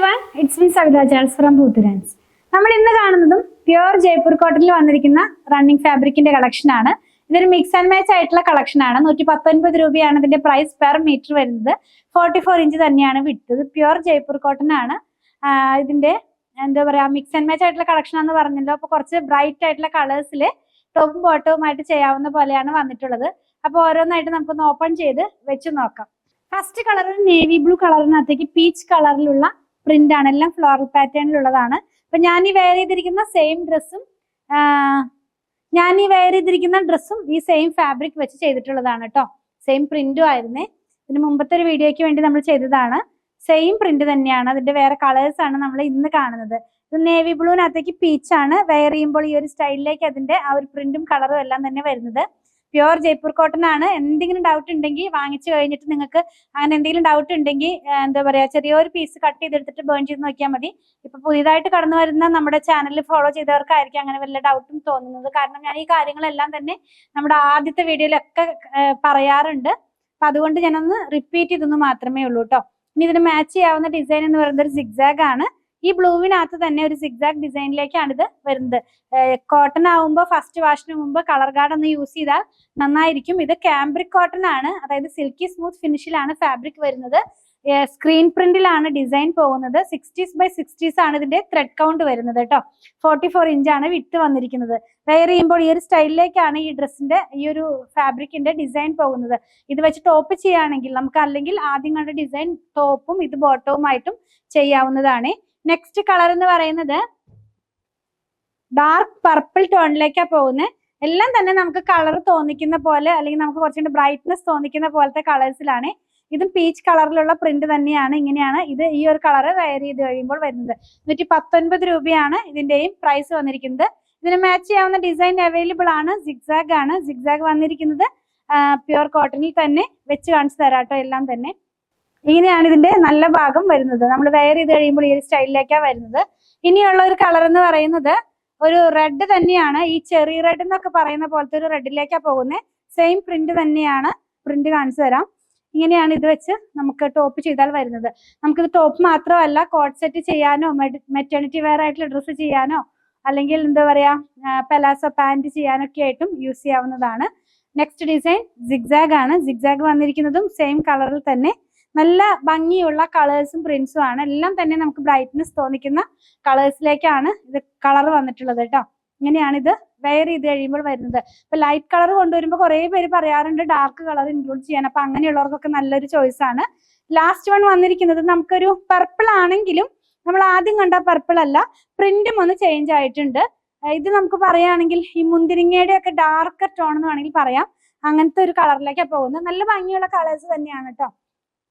everyone, it's me Savita Charles from Boothurans. നമ്മൾ ഇന്ന് കാണുന്നതും പ്യുവർ ജയ്പൂർ കോട്ടണിൽ വന്നിരിക്കുന്ന റണ്ണിങ് ഫാബ്രിക്കിന്റെ കളക്ഷൻ ആണ്. ഇതൊരു മിക്സ് ആൻഡ് മാച്ച് ആയിട്ടുള്ള കളക്ഷൻ ആണ്. 119 രൂപയാണ് ഇതിന്റെ പ്രൈസ് പെർ മീറ്റർ വരുന്നത്. 44 ഇഞ്ച് തന്നെയാണ് വിട്ടത്. പ്യുവർ ജയ്പൂർ കോട്ടൺ ആണ്. ഇതിന്റെ എന്താ പറയാ മിക്സ് ആൻഡ് മാച്ച് ആയിട്ടുള്ള കളക്ഷൻ ആണെന്ന് പറഞ്ഞല്ലോ. അപ്പൊ കുറച്ച് ബ്രൈറ്റ് ആയിട്ടുള്ള കളേഴ്സിൽ ടോപ്പും ബോട്ടവും ആയിട്ട് ചെയ്യാവുന്ന പോലെയാണ് വന്നിട്ടുള്ളത്. അപ്പൊ ഓരോന്നായിട്ട് നമുക്കൊന്ന് ഓപ്പൺ ചെയ്ത് വെച്ച് നോക്കാം. ഫസ്റ്റ് കളർ നേവി ബ്ലൂ കളറിനകത്തേക്ക് പീച്ച് കളറിലുള്ള പ്രിന്റ് ആണ്. എല്ലാം ഫ്ലോറൽ പാറ്റേണിലുള്ളതാണ്. അപ്പൊ ഞാൻ ഈ വെയർ ചെയ്തിരിക്കുന്ന ഡ്രസ്സും ഈ സെയിം ഫാബ്രിക് വെച്ച് ചെയ്തിട്ടുള്ളതാണ് കേട്ടോ. സെയിം പ്രിന്റും ആയിരുന്നേ. ഇതിന് മുമ്പത്തെ ഒരു വീഡിയോയ്ക്ക് വേണ്ടി നമ്മൾ ചെയ്തതാണ്. സെയിം പ്രിന്റ് തന്നെയാണ്. അതിന്റെ വേറെ കളേഴ്സ് ആണ് നമ്മൾ ഇന്ന് കാണുന്നത്. ഇത് നേവി ബ്ലൂവിനകത്തേക്ക് പീച്ച് ആണ്. വെയർ ചെയ്യുമ്പോൾ ഈ ഒരു സ്റ്റൈലിലേക്ക് അതിന്റെ ആ ഒരു പ്രിന്റും കളറും എല്ലാം തന്നെ വരുന്നത്. പ്യുവർ ജയ്പൂർ കോട്ടൺ ആണ്. എന്തെങ്കിലും ഡൗട്ട് ഉണ്ടെങ്കിൽ വാങ്ങിച്ചു കഴിഞ്ഞിട്ട് നിങ്ങൾക്ക് അങ്ങനെ എന്തെങ്കിലും ഡൗട്ട് ഉണ്ടെങ്കിൽ എന്താ പറയാ ചെറിയൊരു പീസ് കട്ട് ചെയ്തെടുത്തിട്ട് ബേൺ ചെയ്ത് നോക്കിയാൽ മതി. ഇപ്പൊ പുതിയതായിട്ട് കടന്നു വരുന്ന നമ്മുടെ ചാനൽ ഫോളോ ചെയ്തവർക്കായിരിക്കും അങ്ങനെ വല്ല ഡൗട്ടും തോന്നുന്നത്. കാരണം ഞാൻ ഈ കാര്യങ്ങളെല്ലാം തന്നെ നമ്മുടെ ആദ്യത്തെ വീഡിയോയിലൊക്കെ പറയാറുണ്ട്. അപ്പൊ അതുകൊണ്ട് ഞാനൊന്ന് റിപ്പീറ്റ് ചെയ്തൊന്ന് മാത്രമേ ഉള്ളൂ കേട്ടോ. ഇനി ഇതിന് മാച്ച് ചെയ്യാവുന്ന ഡിസൈൻ എന്ന് പറയുന്നത് ഒരു സിഗ്സാഗ് ആണ്. ഈ ബ്ലൂവിനകത്ത് തന്നെ ഒരു സിഗ്സാഗ് ഡിസൈനിലേക്കാണ് ഇത് വരുന്നത്. കോട്ടൺ ആവുമ്പോൾ ഫസ്റ്റ് വാഷിന് മുമ്പ് കളർ ഗാർഡ് ഒന്ന് യൂസ് ചെയ്താൽ നന്നായിരിക്കും. ഇത് കാംബ്രിക് കോട്ടൺ ആണ്. അതായത് സിൽക്കി സ്മൂത്ത് ഫിനിഷിലാണ് ഫാബ്രിക് വരുന്നത്. സ്ക്രീൻ പ്രിന്റിലാണ് ഡിസൈൻ പോകുന്നത്. 60s by 60s ആണ് ഇതിന്റെ ത്രെഡ് കൗണ്ട് വരുന്നത് കേട്ടോ. 44 ഇഞ്ചാണ് വിട്ട് വന്നിരിക്കുന്നത്. വെയർ ചെയ്യുമ്പോൾ ഈ ഒരു സ്റ്റൈലിലേക്കാണ് ഈ ഡ്രസ്സിന്റെ ഈ ഒരു ഫാബ്രിക്കിന്റെ ഡിസൈൻ പോകുന്നത്. ഇത് വെച്ച് ടോപ്പ് ചെയ്യുകയാണെങ്കിൽ നമുക്ക് അല്ലെങ്കിൽ ആദ്യം കണ്ട ഡിസൈൻ ടോപ്പും ഇത് ബോട്ടവുമായിട്ടും ചെയ്യാവുന്നതാണ്. നെക്സ്റ്റ് കളർ എന്ന് പറയുന്നത് ഡാർക്ക് പർപ്പിൾ ടോണിലേക്കാണ് പോകുന്നത്. എല്ലാം തന്നെ നമുക്ക് കളർ തോന്നിക്കുന്ന പോലെ അല്ലെങ്കിൽ നമുക്ക് കുറച്ചുകൂടി ബ്രൈറ്റ്നെസ് തോന്നിക്കുന്ന പോലത്തെ കളേഴ്സിലാണ്. ഇതും പീച്ച് കളറിലുള്ള പ്രിന്റ് തന്നെയാണ്. ഇങ്ങനെയാണ് ഇത് ഈ ഒരു കളർ വെയർ ചെയ്ത് കഴിയുമ്പോൾ വരുന്നത്. 119 രൂപയാണ് ഇതിന്റെയും പ്രൈസ് വന്നിരിക്കുന്നത്. ഇതിന് മാച്ച് ചെയ്യാവുന്ന ഡിസൈൻ അവൈലബിൾ ആണ്. സിഗ്സാഗ് ആണ്. സിഗ്സാഗ് വന്നിരിക്കുന്നത് പ്യുവർ കോട്ടണിൽ തന്നെ വെച്ച് കാണിച്ചു തരാട്ടോ. എല്ലാം തന്നെ ഇങ്ങനെയാണ് ഇതിന്റെ നല്ല ഭാഗം വരുന്നത്. നമ്മൾ വെയർ ചെയ്ത് കഴിയുമ്പോൾ ഈ ഒരു സ്റ്റൈലിലേക്കാണ് വരുന്നത്. ഇനിയുള്ള ഒരു കളർ എന്ന് പറയുന്നത് ഒരു റെഡ് തന്നെയാണ്. ഈ ചെറി റെഡ് എന്നൊക്കെ പറയുന്ന പോലത്തെ ഒരു റെഡിലേക്കാണ് പോകുന്നത്. സെയിം പ്രിന്റ് തന്നെയാണ്. പ്രിന്റ് കാണിച്ചു തരാം. ഇങ്ങനെയാണ് ഇത് വെച്ച് നമുക്ക് ടോപ്പ് ചെയ്താൽ വരുന്നത്. നമുക്കിത് ടോപ്പ് മാത്രമല്ല കോട്ട് സെറ്റ് ചെയ്യാനോ മെറ്റേണിറ്റി വെയർ ആയിട്ടുള്ള ഡ്രസ്സ് ചെയ്യാനോ അല്ലെങ്കിൽ എന്താ പറയാ പെലാസോ പാന്റ് ചെയ്യാനൊക്കെ ആയിട്ടും യൂസ് ചെയ്യാവുന്നതാണ്. നെക്സ്റ്റ് ഡിസൈൻ സിഗ്സാഗ് ആണ്. സിഗ്സാഗ് വന്നിരിക്കുന്നതും സെയിം കളറിൽ തന്നെ നല്ല ഭംഗിയുള്ള കളേഴ്സും പ്രിന്റ്സും ആണ്. എല്ലാം തന്നെ നമുക്ക് ബ്രൈറ്റ്നെസ് തോന്നിക്കുന്ന കളേഴ്സിലേക്കാണ് ഇത് കളർ വന്നിട്ടുള്ളത് കേട്ടോ. ഇങ്ങനെയാണ് ഇത് വെയർ ചെയ്ത് കഴിയുമ്പോൾ വരുന്നത്. ഇപ്പൊ ലൈറ്റ് കളർ കൊണ്ടുവരുമ്പോൾ കുറെ പേര് പറയാറുണ്ട് ഡാർക്ക് കളർ ഇൻക്ലൂഡ് ചെയ്യാൻ. അപ്പൊ അങ്ങനെയുള്ളവർക്കൊക്കെ നല്ലൊരു ചോയ്സ് ആണ്. ലാസ്റ്റ് വൺ വന്നിരിക്കുന്നത് നമുക്കൊരു പർപ്പിൾ ആണെങ്കിലും നമ്മൾ ആദ്യം കണ്ട പർപ്പിൾ അല്ല, പ്രിന്റും ഒന്ന് ചേഞ്ച് ആയിട്ടുണ്ട്. ഇത് നമുക്ക് പറയുകയാണെങ്കിൽ ഈ മുന്തിരിങ്ങയുടെ ഒക്കെ ഡാർക്കർ ടോൺ എന്ന് വേണമെങ്കിൽ പറയാം. അങ്ങനത്തെ ഒരു കളറിലേക്കാണ് പോകുന്നത്. നല്ല ഭംഗിയുള്ള കളേഴ്സ് തന്നെയാണ് കേട്ടോ.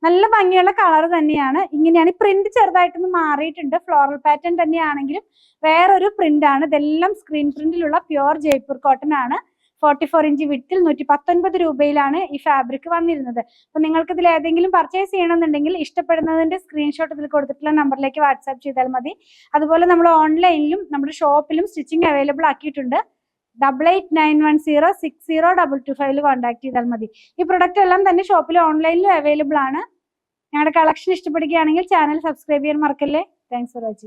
നല്ല ഭംഗിയുള്ള കളർ തന്നെയാണ്. ഇങ്ങനെയാണ്. പ്രിന്റ് ചെറുതായിട്ടൊന്ന് മാറിയിട്ടുണ്ട്. ഫ്ലോറൽ പാറ്റേൺ തന്നെയാണെങ്കിലും വേറൊരു പ്രിന്റ് ആണ്. ഇതെല്ലാം സ്ക്രീൻ പ്രിന്റിലുള്ള പ്യുവർ ജയ്പൂർ കോട്ടൺ ആണ്. 44 ഇഞ്ച് വിട്ടിൽ 119 രൂപയിലാണ് ഈ ഫാബ്രിക് വന്നിരുന്നത്. അപ്പൊ നിങ്ങൾക്ക് ഇതിൽ ഏതെങ്കിലും പർച്ചേസ് ചെയ്യണമെന്നുണ്ടെങ്കിൽ ഇഷ്ടപ്പെടുന്നതിന്റെ സ്ക്രീൻഷോട്ട് ഇതിൽ കൊടുത്തിട്ടുള്ള നമ്പറിലേക്ക് വാട്സാപ്പ് ചെയ്താൽ മതി. അതുപോലെ നമ്മൾ ഓൺലൈനിലും നമ്മുടെ ഷോപ്പിലും സ്റ്റിച്ചിങ് അവൈലബിൾ ആക്കിയിട്ടുണ്ട്. 8891060225 കോൺടാക്ട് ചെയ്താൽ മതി. ഈ പ്രൊഡക്റ്റ് എല്ലാം തന്നെ ഷോപ്പിലും ഓൺലൈനിലും അവൈലബിൾ ആണ്. ഞങ്ങളുടെ കളക്ഷൻ ഇഷ്ടപ്പെടുകയാണെങ്കിൽ ചാനൽ സബ്സ്ക്രൈബ് ചെയ്യാൻ മറക്കല്ലേ. Thanks for watching.